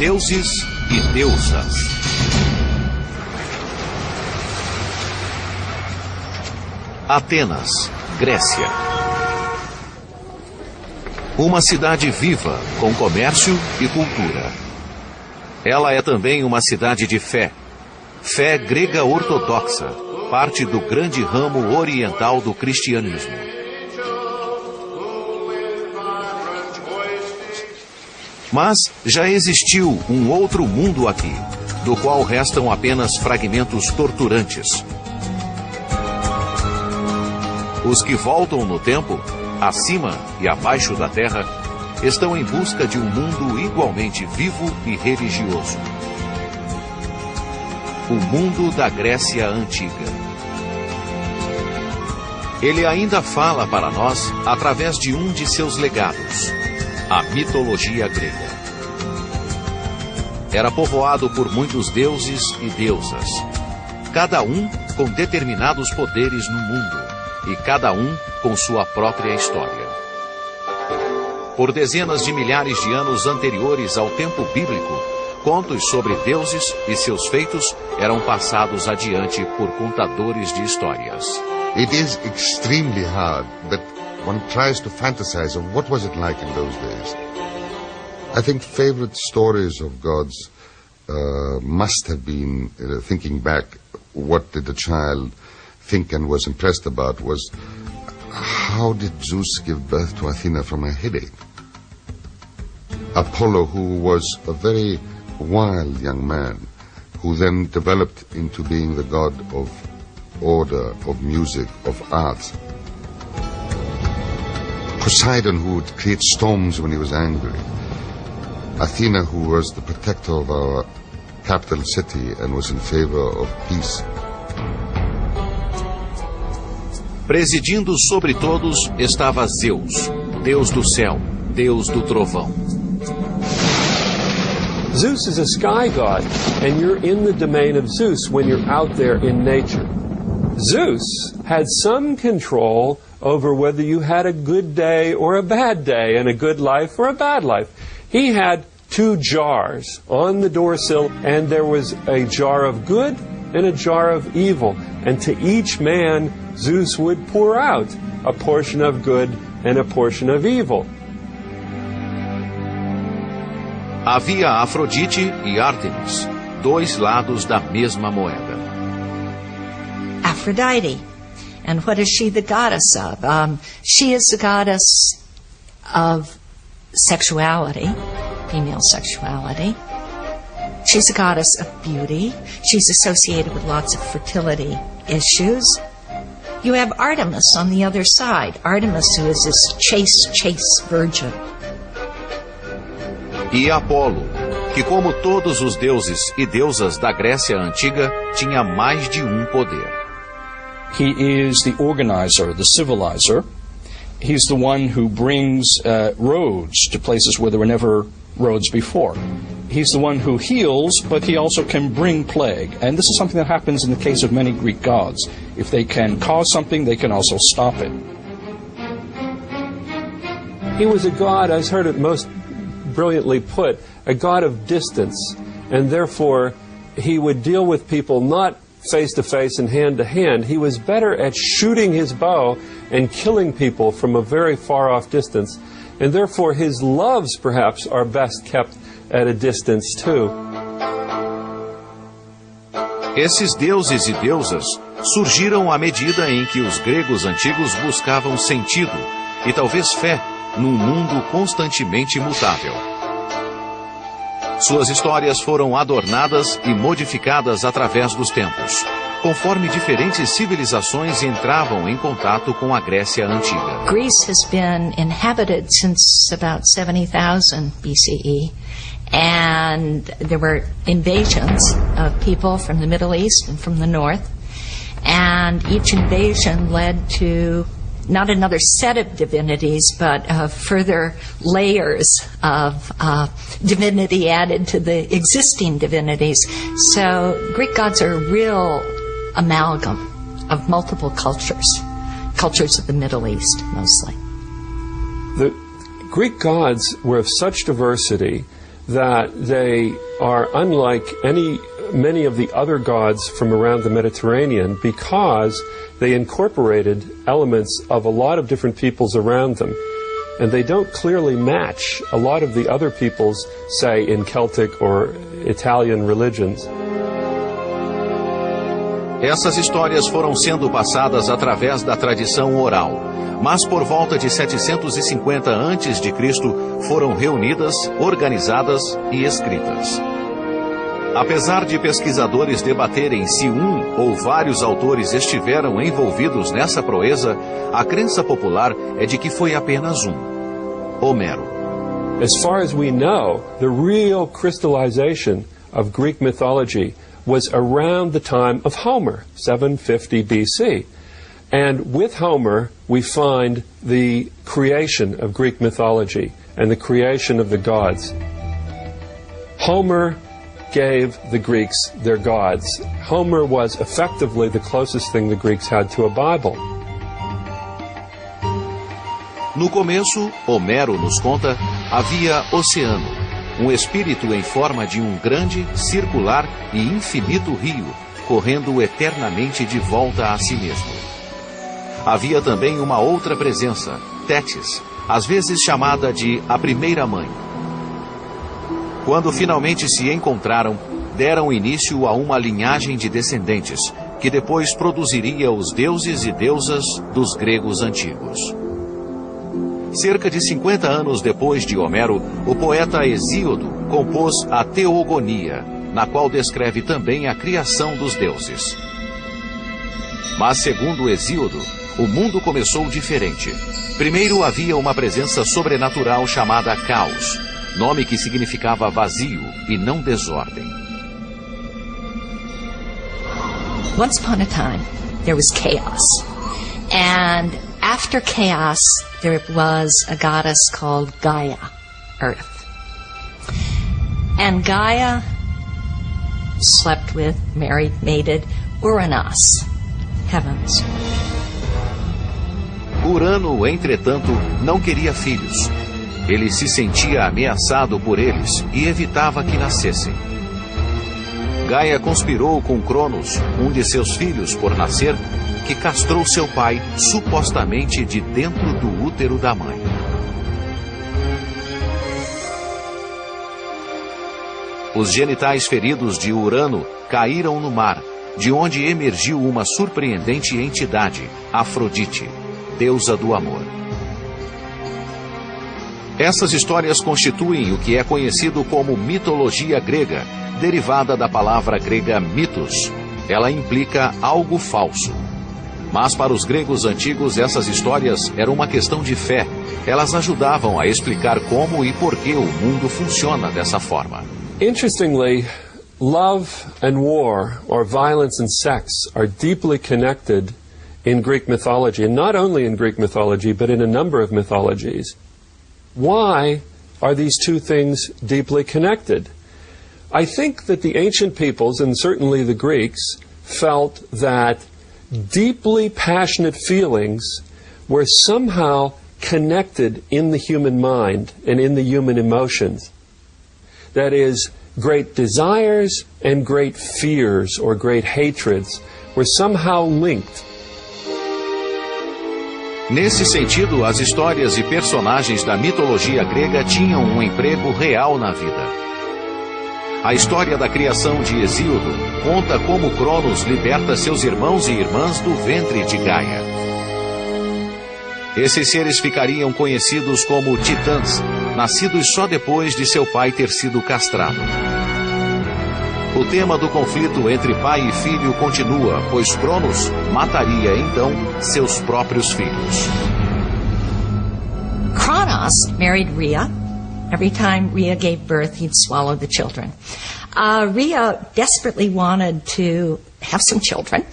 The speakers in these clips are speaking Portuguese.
Deuses e deusas. Atenas, Grécia. Uma cidade viva, com comércio e cultura. Ela é também uma cidade de fé. Fé grega ortodoxa, parte do grande ramo oriental do cristianismo. Mas já existiu um outro mundo aqui, do qual restam apenas fragmentos torturantes. Os que voltam no tempo, acima e abaixo da terra, estão em busca de um mundo igualmente vivo e religioso. O mundo da Grécia Antiga. Ele ainda fala para nós através de um de seus legados, a mitologia grega. Era povoado por muitos deuses e deusas, cada um com determinados poderes no mundo, e cada um com sua própria história. Por dezenas de milhares de anos anteriores ao tempo bíblico, contos sobre deuses e seus feitos eram passados adiante por contadores de histórias. It is extremely hard, but one tries to fantasize of what was it like in those days. I think favorite stories of gods must have been, thinking back, what did the child think and was impressed about was, how did Zeus give birth to Athena from a headache? Apollo, who was a very wild young man, who then developed into being the god of order, of music, of art. Poseidon, who would create storms when he was angry. Athena, who was the protector of our capital city and was in favor of peace. Presidindo sobre todos estava Zeus, Deus do céu, Deus do trovão. Zeus is a sky god, and you're in the domain of Zeus when you're out there in nature. Zeus had some control over whether you had a good day or a bad day, and a good life or a bad life. He had two jars on the doorsill, and there was a jar of good and a jar of evil. And to each man, Zeus would pour out a portion of good and a portion of evil. Havia Afrodite e Ártemis, dois lados da mesma moeda. Aphrodite. And what is she the goddess of? She is the goddess of sexuality, female sexuality. She's a goddess of beauty. She's associated with lots of fertility issues. You have Artemis on the other side. Artemis, who is this chaste virgin. E Apolo, que como todos os deuses e deusas da Grécia Antiga, tinha mais de um poder. He is the organizer, the civilizer. He's the one who brings roads to places where there were never roads before. He's the one who heals, but he also can bring plague. And this is something that happens in the case of many Greek gods. If they can cause something, they can also stop it. He was a god, as heard it most brilliantly put, a god of distance. And therefore, he would deal with people not face to face and hand to hand. He was better at shooting his bow and killing people from a very far off distance. And therefore, his loves, perhaps, are best kept at a distance too. Esses deuses e deusas surgiram à medida em que os gregos antigos buscavam sentido e talvez fé num mundo constantemente mutável. Suas histórias foram adornadas e modificadas através dos tempos, conforme diferentes civilizações entravam em contato com a Grécia Antiga. Greece has been inhabited since about 70,000 BCE, and there were invasions of people from the Middle East and from the North, and each invasion led to not another set of divinities, but further layers of divinity added to the existing divinities. So Greek gods are a real amalgam of multiple cultures of the Middle East, mostly. The Greek gods were of such diversity that they are unlike many of the other gods from around the Mediterranean because they incorporated elements of a lot of different peoples around them. And they don't clearly match a lot of the other peoples, say, in Celtic or Italian religions. Essas histórias foram sendo passadas através da tradição oral, mas por volta de 750 a.C. foram reunidas, organizadas e escritas. Apesar de pesquisadores debaterem se um ou vários autores estiveram envolvidos nessa proeza, a crença popular é de que foi apenas um: Homero. As far as we know, the real crystallization of Greek mythology was around the time of Homer, 750 BC. And with Homer, we find the creation of Greek mythology and the creation of the gods. Homer gave the Greeks their gods. Homer was effectively the closest thing the Greeks had to a Bible. No começo, Homero nos conta, havia oceano, um espírito em forma de um grande, circular e infinito rio, correndo eternamente de volta a si mesmo. Havia também uma outra presença, Tétis, às vezes chamada de a primeira mãe. Quando finalmente se encontraram, deram início a uma linhagem de descendentes, que depois produziria os deuses e deusas dos gregos antigos. Cerca de 50 anos depois de Homero, o poeta Hesíodo compôs a Teogonia, na qual descreve também a criação dos deuses. Mas, segundo Hesíodo, o mundo começou diferente. Primeiro havia uma presença sobrenatural chamada Caos, nome que significava vazio e não desordem. Once upon a time, there was chaos. And after chaos, there was a goddess called Gaia, Earth. And Gaia slept with, married, mated Uranus, heavens. Urano, entretanto, não queria filhos. Ele se sentia ameaçado por eles e evitava que nascessem. Gaia conspirou com Cronos, um de seus filhos por nascer, que castrou seu pai, supostamente de dentro do útero da mãe. Os genitais feridos de Urano caíram no mar, de onde emergiu uma surpreendente entidade, Afrodite, deusa do amor. Essas histórias constituem o que é conhecido como mitologia grega, derivada da palavra grega mitos. Ela implica algo falso. Mas para os gregos antigos, essas histórias eram uma questão de fé. Elas ajudavam a explicar como e por que o mundo funciona dessa forma. Interestingly, love and war, or violence and sex, are deeply connected in Greek mythology, and not only in Greek mythology, but in a number of mythologies. Why are these two things deeply connected? I think that the ancient peoples, and certainly the Greeks, felt that deeply passionate feelings were somehow connected in the human mind and in the human emotions. That is, great desires and great fears or great hatreds were somehow linked. Nesse sentido, as histórias e personagens da mitologia grega tinham um emprego real na vida. A história da criação de Hesíodo conta como Cronos liberta seus irmãos e irmãs do ventre de Gaia. Esses seres ficariam conhecidos como titãs, nascidos só depois de seu pai ter sido castrado. O tema do conflito entre pai e filho continua, pois Cronos mataria então seus próprios filhos. Cronos married Rhea. Every time Rhea gave birth, he'd swallow the children. Rhea desperately wanted to have some children,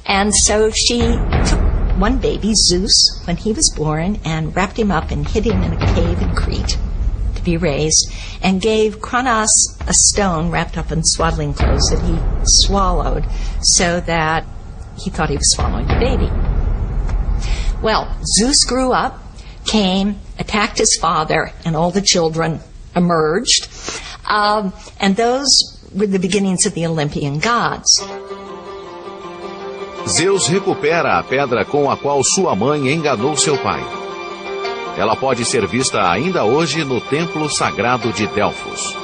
and so she took one baby, Zeus, when he was born, and wrapped him up and hid him in a cave in Crete to be raised, and gave Cronos a stone wrapped up in swaddling clothes that he swallowed so that he thought he was swallowing the baby. Well, Zeus grew up, came, attacked his father, and all the children emerged. And those were the beginnings of the Olympian gods. Zeus recupera a pedra com a qual sua mãe enganou seu pai. Ela pode ser vista ainda hoje no templo sagrado de Delfos.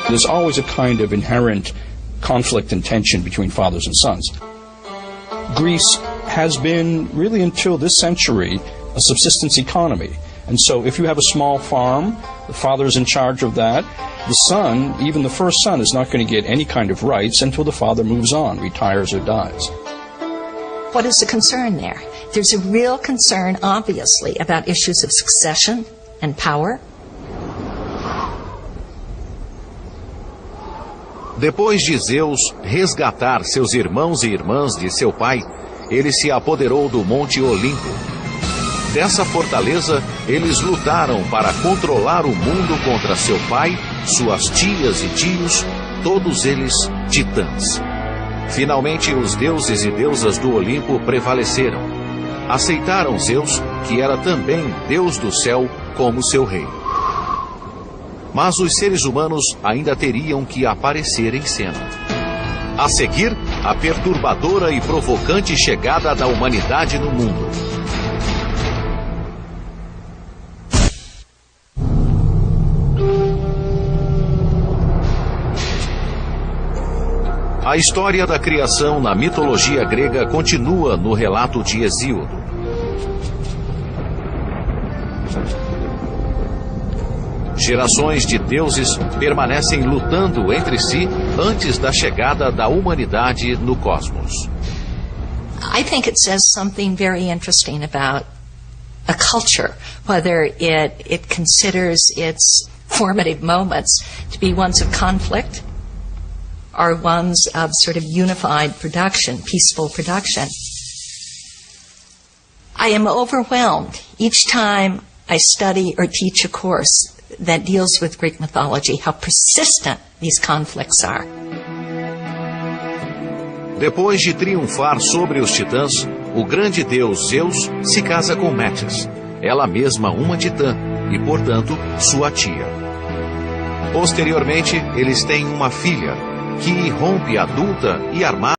There's always a kind of inherent conflict and tension between fathers and sons. Greece has been, really until this century, a subsistence economy. And so if you have a small farm, the father is in charge of that. The son, even the first son, is not going to get any kind of rights until the father moves on, retires or dies. What is the concern there? There's a real concern, obviously, about issues of succession and power. Depois de Zeus resgatar seus irmãos e irmãs de seu pai, ele se apoderou do Monte Olimpo. Dessa fortaleza, eles lutaram para controlar o mundo contra seu pai, suas tias e tios, todos eles titãs. Finalmente, os deuses e deusas do Olimpo prevaleceram. Aceitaram Zeus, que era também Deus do céu, como seu rei. Mas os seres humanos ainda teriam que aparecer em cena. A seguir, a perturbadora e provocante chegada da humanidade no mundo. A história da criação na mitologia grega continua no relato de Hesíodo. Gerações de deuses permanecem lutando entre si antes da chegada da humanidade no cosmos. I think it says something very interesting about a culture, whether it considers its formative moments to be ones of conflict or ones of sort of unified production, peaceful production. I am overwhelmed each time I study or teach a course that deals with Greek mythology, how persistent these conflicts are. Depois de triunfar sobre os titãs, o grande deus Zeus se casa com Metis, ela mesma uma titã e, portanto, sua tia. Posteriormente, eles têm uma filha, que irrompe adulta e armada